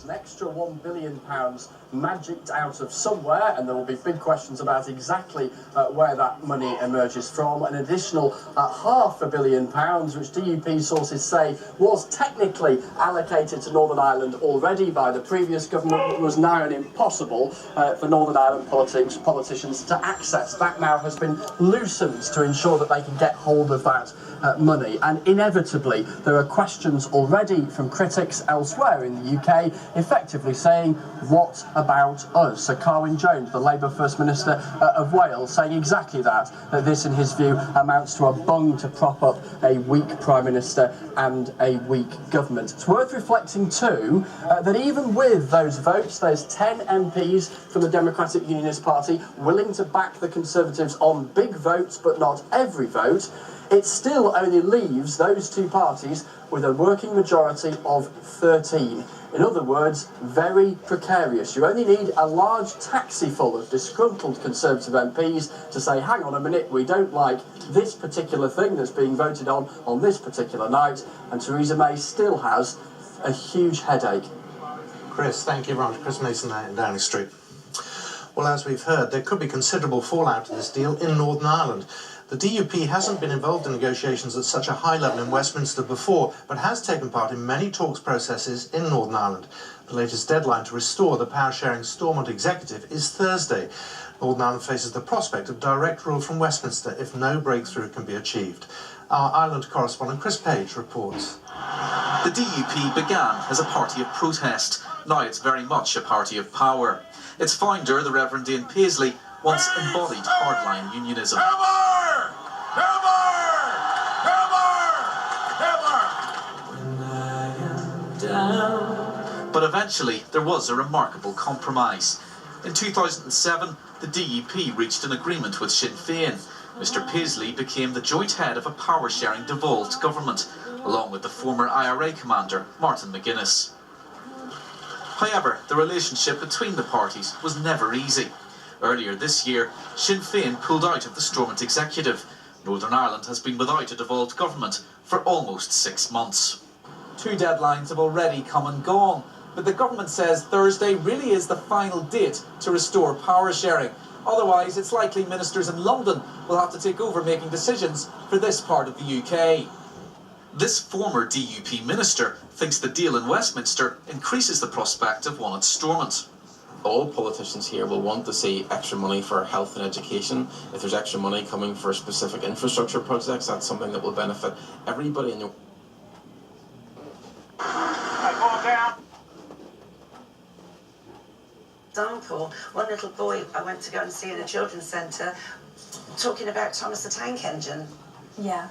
an extra £1 billion magicked out of somewhere, and there will be big questions about exactly where that money emerges from. An additional £500 million, which DUP sources say was technically allocated to Northern Ireland already by the previous government, but was now impossible for Northern Ireland politicians to access. That now has been loosened to ensure that they can get hold of that money, and inevitably there are questions already from critics elsewhere in the UK effectively saying, what about us? So Carwyn Jones, the Labour First Minister of Wales, saying exactly that this in his view amounts to a bung to prop up a weak Prime Minister and a weak government. It's worth reflecting too that even with those votes, there's 10 MPs from the Democratic Unionist Party willing to back the Conservatives on big votes but not every vote. It still only leaves those two parties with a working majority of 13. In other words, very precarious. You only need a large taxi full of disgruntled Conservative MPs to say, hang on a minute, we don't like this particular thing that's being voted on this particular night, and Theresa May still has a huge headache. Chris, thank you very much. Chris Mason there in Downing Street. Well, as we've heard, there could be considerable fallout to this deal in Northern Ireland. The DUP hasn't been involved in negotiations at such a high level in Westminster before, but has taken part in many talks processes in Northern Ireland. The latest deadline to restore the power-sharing Stormont executive is Thursday. Northern Ireland faces the prospect of direct rule from Westminster if no breakthrough can be achieved. Our Ireland correspondent Chris Page reports. The DUP began as a party of protest. Now it's very much a party of power. Its founder, the Reverend Ian Paisley, once embodied hardline unionism. But eventually there was a remarkable compromise. In 2007, the DUP reached an agreement with Sinn Féin. Mr Paisley became the joint head of a power-sharing devolved government, along with the former IRA commander, Martin McGuinness. However, the relationship between the parties was never easy. Earlier this year, Sinn Féin pulled out of the Stormont executive. Northern Ireland has been without a devolved government for almost 6 months. 2 deadlines have already come and gone, but the government says Thursday really is the final date to restore power sharing. Otherwise, it's likely ministers in London will have to take over making decisions for this part of the UK. This former DUP minister thinks the deal in Westminster increases the prospect of one at Stormont. All politicians here will want to see extra money for health and education. If there's extra money coming for specific infrastructure projects, that's something that will benefit everybody in the... Example, one little boy I went to go and see in a children's centre talking about Thomas the Tank Engine. Yeah.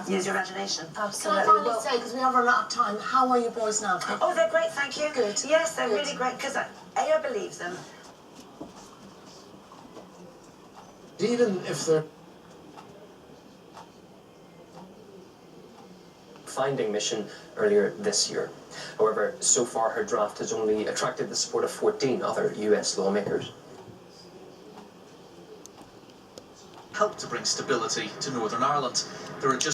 Use your imagination. Absolutely. Can I finally say, because we have run out of time, how are your boys now? Oh, they're great, thank you. Good. Yes, they're really great, because I believe them. Even if they're finding mission earlier this year. However, so far her draft has only attracted the support of 14 other US lawmakers. Help to bring stability to Northern Ireland. There are just